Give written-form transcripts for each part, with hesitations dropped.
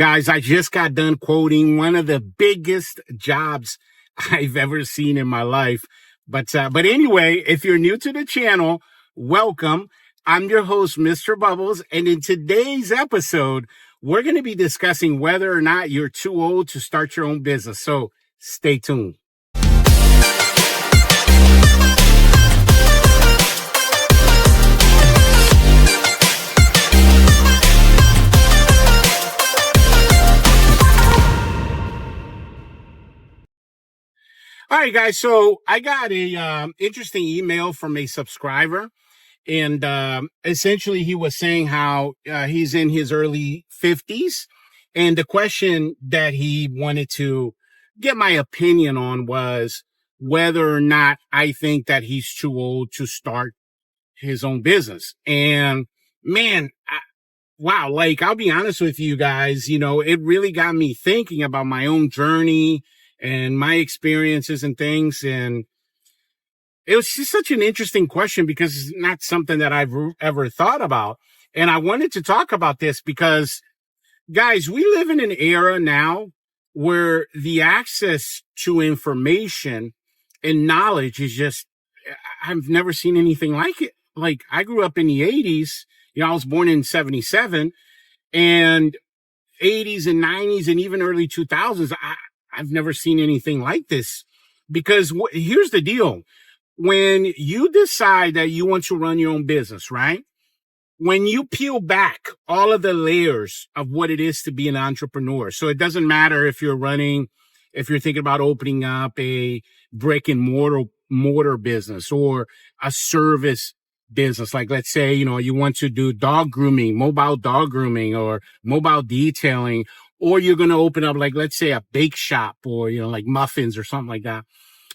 Guys, I just got done quoting one of the biggest jobs I've ever seen in my life. But anyway, if you're new to the channel, welcome. I'm your host, Mr. Bubbles. And in today's episode, we're going to be discussing whether or not you're too old to start your own business. So stay tuned. All right, guys. So I got a interesting email from a subscriber, and essentially he was saying how he's in his early 50s, and the question that he wanted to get my opinion on was whether or not I think that he's too old to start his own business. And man, wow, like I'll be honest with you guys, it really got me thinking about my own journey and my experiences and things. And it was just such an interesting question because it's not something that I've ever thought about. And I wanted to talk about this because, guys, we live in an era now where the access to information and knowledge is just, I've never seen anything like it. Like, I grew up in the 80s. I was born in 77, and 80s and 90s and even early 2000s. I've never seen anything like this because here's the deal. When you decide that you want to run your own business, right? When you peel back all of the layers of what it is to be an entrepreneur. So it doesn't matter if you're thinking about opening up a brick and mortar business or a service business. Like, let's say, you want to do dog grooming, mobile dog grooming or mobile detailing, or you're going to open up, like, let's say a bake shop or, like muffins or something like that.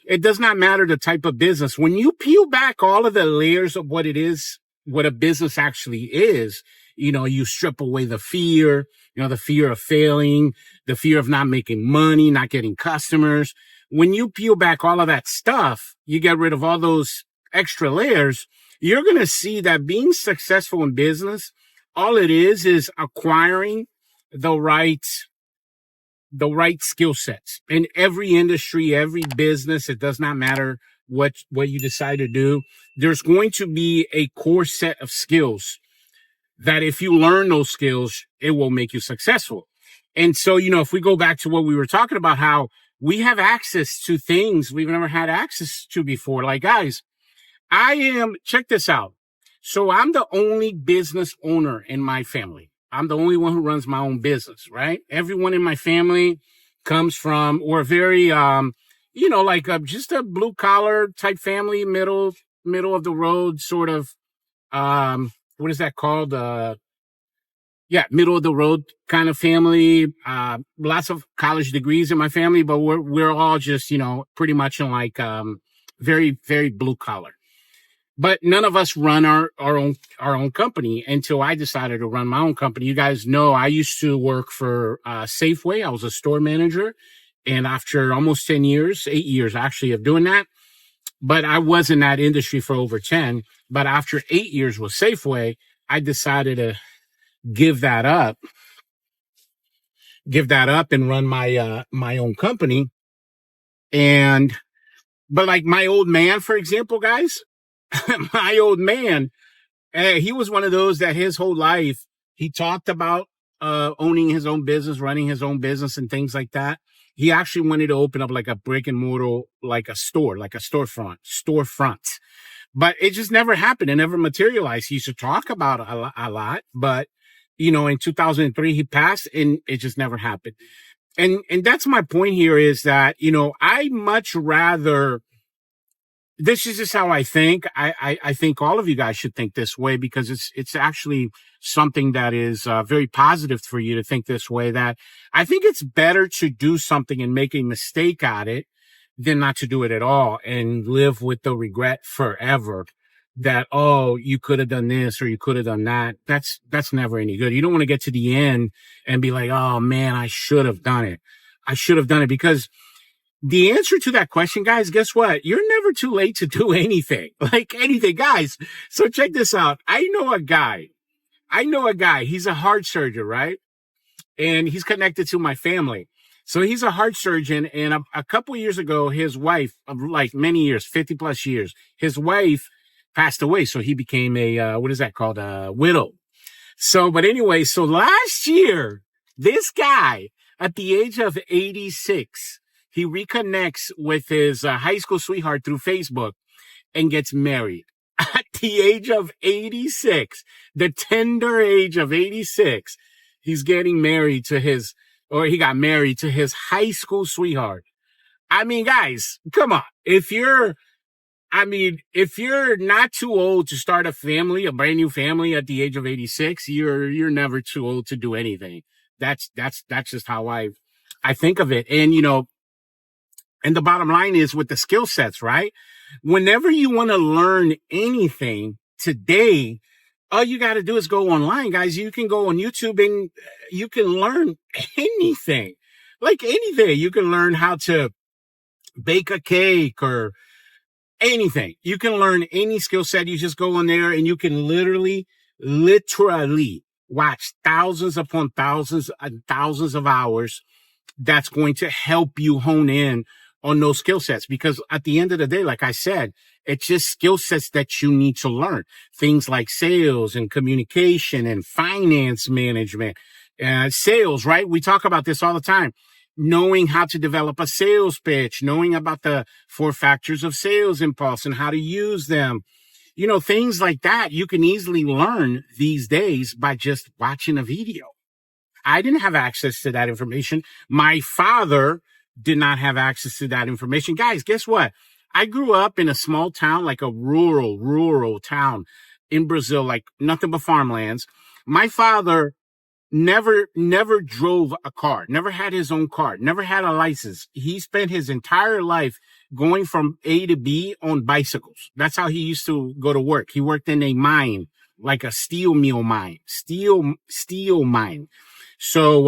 It does not matter the type of business. When you peel back all of the layers of what it is, what a business actually is, you strip away the fear, the fear of failing, the fear of not making money, not getting customers. When you peel back all of that stuff, you get rid of all those extra layers, you're going to see that being successful in business, all it is acquiring the right skill sets in every industry, every business. It does not matter what you decide to do. There's going to be a core set of skills that if you learn those skills, it will make you successful. And so, if we go back to what we were talking about, how we have access to things we've never had access to before. Like, guys, check this out. So I'm the only business owner in my family. I'm the only one who runs my own business, right? Everyone in my family comes from, or very, just a blue collar type family, middle of the road sort of, what is that called? Middle of the road kind of family. Lots of college degrees in my family, but we're all just, pretty much in like, very, very blue collar. But none of us run our own company until I decided to run my own company. You guys know I used to work for Safeway. I was a store manager. And after almost 8 years actually of doing that, but I was in that industry for over 10. But after 8 years with Safeway, I decided to give that up and run my own company. But like my old man, for example, guys, my old man, he was one of those that his whole life, he talked about owning his own business, running his own business and things like that. He actually wanted to open up like a brick and mortar, like a store, like a storefront. But it just never happened. It never materialized. He used to talk about it a lot, but in 2003, he passed and it just never happened. And that's my point here is that, I much rather, this is just how I think. I think all of you guys should think this way because it's actually something that is very positive for you to think this way, that I think it's better to do something and make a mistake at it than not to do it at all and live with the regret forever that, oh, you could have done this or you could have done that. That's never any good. You don't want to get to the end and be like, oh man, I should have done it. Because the answer to that question, guys, guess what? You're never too late to do anything, like anything, guys. So check this out. I know a guy. He's a heart surgeon, right? and he's connected to my family. So he's a heart surgeon. And a couple of years ago, his wife, of like many years, 50 plus years, his wife passed away. So he became a, what is that called? A widow. So, but anyway, so last year, this guy at the age of 86, he reconnects with his high school sweetheart through Facebook and gets married at the age of 86, the tender age of 86. He's getting married to he got married to his high school sweetheart. I mean, guys, come on. If you're not too old to start a family, a brand new family at the age of 86, you're never too old to do anything. That's just how I think of it. And, and the bottom line is with the skill sets, right? Whenever you want to learn anything today, all you got to do is go online, guys. You can go on YouTube and you can learn anything, like anything. You can learn how to bake a cake or anything. You can learn any skill set. You just go on there and you can literally watch thousands upon thousands and thousands of hours. That's going to help you hone in on those skill sets, because at the end of the day, like I said, it's just skill sets that you need to learn. Things like sales and communication and finance management, sales, right? We talk about this all the time. Knowing how to develop a sales pitch, knowing about the 4 factors of sales impulse and how to use them. Things like that you can easily learn these days by just watching a video. I didn't have access to that information. My father did not have access to that information. Guys, guess what? I grew up in a small town, like a rural town in Brazil, like nothing but farmlands. My father never drove a car, never had his own car, never had a license. He spent his entire life going from A to B on bicycles. That's how he used to go to work. He worked in a mine, like a steel mine. So,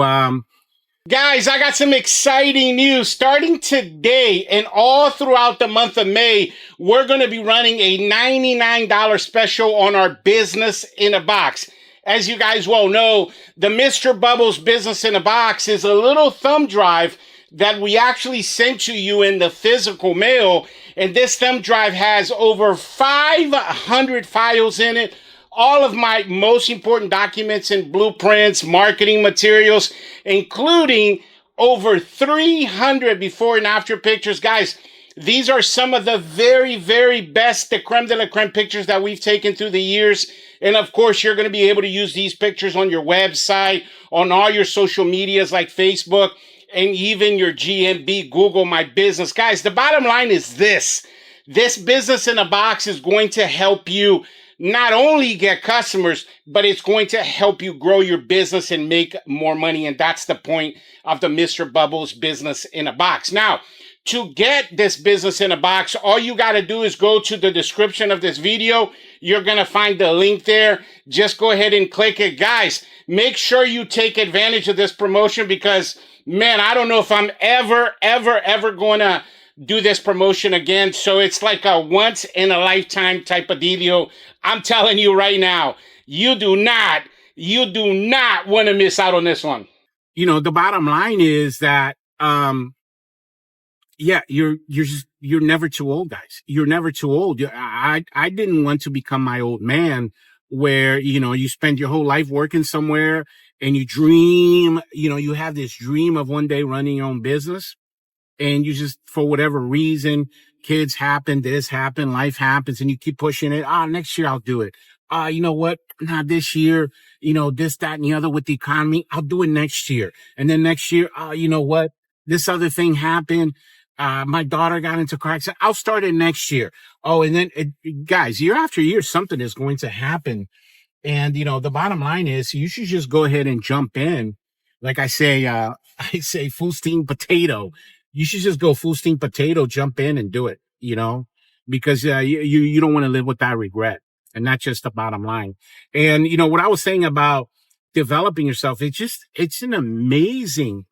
guys, I got some exciting news. Starting today and all throughout the month of May, we're going to be running a $99 special on our Business in a Box. As you guys well know, the Mr. Bubbles Business in a Box is a little thumb drive that we actually sent to you in the physical mail. And this thumb drive has over 500 files in it. All of my most important documents and blueprints, marketing materials, including over 300 before and after pictures. Guys, these are some of the very, very best, the creme de la creme pictures that we've taken through the years. And of course, you're going to be able to use these pictures on your website, on all your social medias like Facebook, and even your GMB, Google My Business. Guys, the bottom line is this. This Business in a Box is going to help you not only get customers, but it's going to help you grow your business and make more money. And that's the point of the Mr. Bubbles Business in a Box. Now, to get this Business in a Box, all you got to do is go to the description of this video. You're going to find the link there. Just go ahead and click it. Guys, make sure you take advantage of this promotion because, man, I don't know if I'm ever going to do this promotion again. So it's like a once in a lifetime type of deal. I'm telling you right now, you do not want to miss out on this one. The bottom line is that, you're never too old, guys. You're never too old. I didn't want to become my old man where, you spend your whole life working somewhere and you dream, you have this dream of one day running your own business. And you just, for whatever reason, kids happen, this happen, life happens, and you keep pushing it. Next year I'll do it. You know what? Not this year, this, that, and the other with the economy. I'll do it next year. And then next year, you know what? This other thing happened. My daughter got into car accident. I'll start it next year. Oh, and then guys, year after year, something is going to happen. And, the bottom line is you should just go ahead and jump in. Like I say full steam potato. You should just go full steam potato, jump in and do it, because you don't want to live with that regret. And that's just the bottom line. And, what I was saying about developing yourself, it's an amazing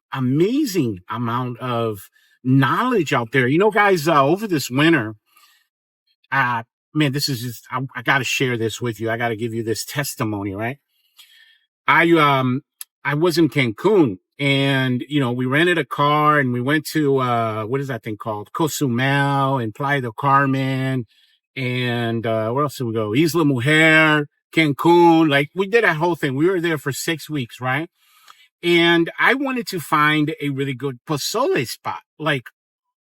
amount of knowledge out there. Guys, over this winter, man, this is just, I got to share this with you. I got to give you this testimony, right? I I was in Cancun, and we rented a car and we went to what is that thing called? Cozumel and Playa del Carmen, and where else did we go? Isla Mujer, Cancun. Like, we did that whole thing. We were there for 6 weeks, right? And I wanted to find a really good pozole spot. Like,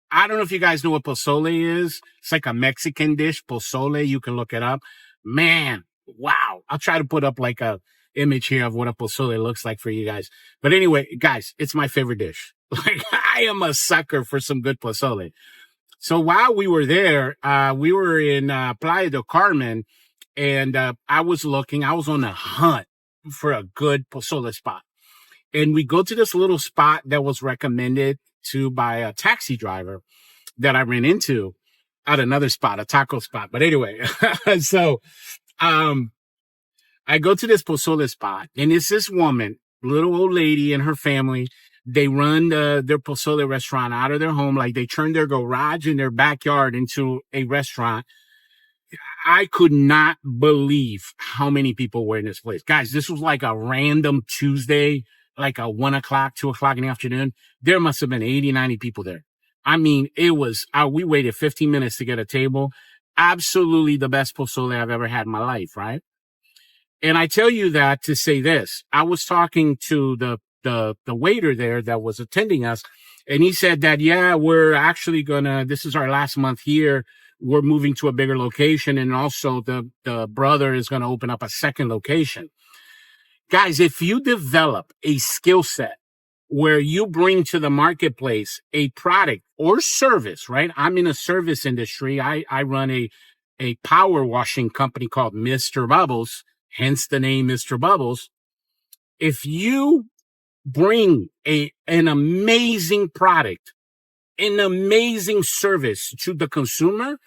I don't know if you guys know what pozole is. It's like a Mexican dish, pozole. You can look it up. Man, wow. I'll try to put up like a image here of what a pozole looks like for you guys. But anyway, guys, it's my favorite dish. Like, I am a sucker for some good pozole. So while we were there, we were in Playa del Carmen, and I was on a hunt for a good pozole spot. And we go to this little spot that was recommended by a taxi driver that I ran into at another spot, a taco spot. But anyway, so I go to this pozole spot, and it's this woman, little old lady and her family. They run their pozole restaurant out of their home. Like, they turned their garage in their backyard into a restaurant. I could not believe how many people were in this place. Guys, this was like a random Tuesday, like a 1 o'clock, 2 o'clock in the afternoon. There must have been 80, 90 people there. I mean, it was, we waited 15 minutes to get a table. Absolutely the best pozole I've ever had in my life, right? And I tell you that to say this. I was talking to the waiter there that was attending us, and he said that, yeah, we're actually this is our last month here. We're moving to a bigger location, and also the brother is gonna open up a second location. Guys, if you develop a skill set where you bring to the marketplace a product or service, right? I'm in a service industry. I run a power washing company called Mr. Bubbles, hence the name Mr. Bubbles. If you bring an amazing product, an amazing service to the consumer,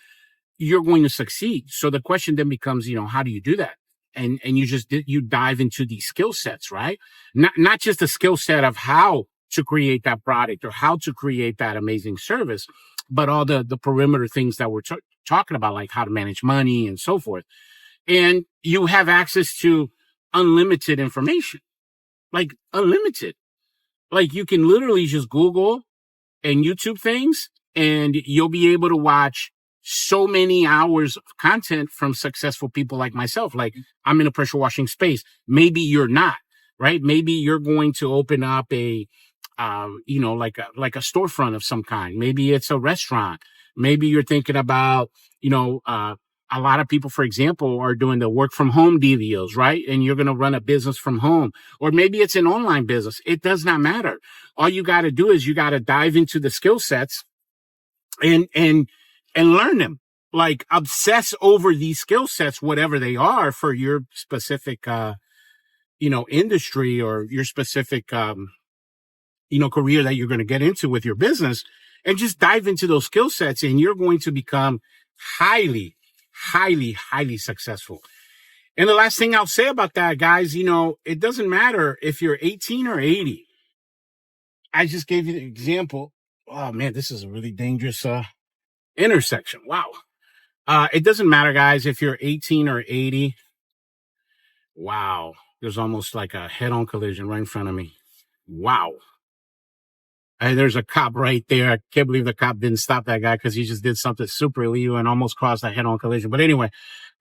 you're going to succeed. So the question then becomes, how do you do that? And you dive into these skill sets, right? Not just the skill set of how to create that product or how to create that amazing service, but all the perimeter things that we're talking about, like how to manage money and so forth. And you have access to unlimited information, like unlimited. Like, you can literally just Google and YouTube things, and you'll be able to watch so many hours of content from successful people like myself. Like, I'm in a pressure washing space. Maybe you're not, right? Maybe you're going to open up a like a storefront of some kind. Maybe it's a restaurant. Maybe you're thinking about, a lot of people, for example, are doing the work from home deals, right? And you're going to run a business from home, or maybe it's an online business. It does not matter. All you got to do is you got to dive into the skill sets and learn them. Like, obsess over these skill sets, whatever they are, for your specific, industry or your specific, career that you're going to get into with your business, and just dive into those skill sets, and you're going to become highly, highly, highly successful. And the last thing I'll say about that, guys, it doesn't matter if you're 18 or 80. I just gave you the example. Oh man, this is a really dangerous, intersection. Wow. It doesn't matter, guys, if you're 18 or 80. Wow. There's almost like a head-on collision right in front of me. Wow. Hey, there's a cop right there. I can't believe the cop didn't stop that guy, because he just did something super illegal and almost caused a head-on collision. But anyway,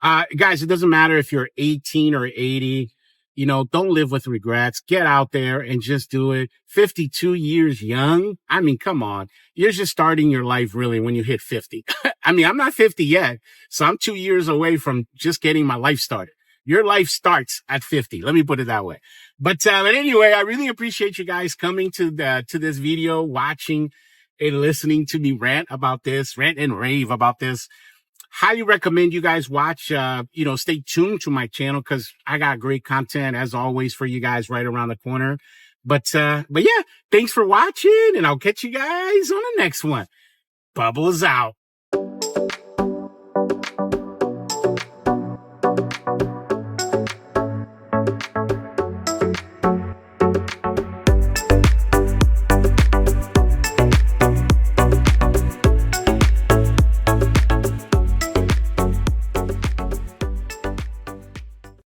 guys, it doesn't matter if you're 18 or 80. Don't live with regrets. Get out there and just do it. 52 years young. I mean, come on. You're just starting your life really when you hit 50. I mean, I'm not 50 yet, so I'm 2 years away from just getting my life started. Your life starts at 50. Let me put it that way. But anyway, I really appreciate you guys coming to this video, watching and listening to me rant and rave about this. Highly recommend you guys watch, stay tuned to my channel, because I got great content as always for you guys right around the corner. But yeah, thanks for watching, and I'll catch you guys on the next one. Bubbles out.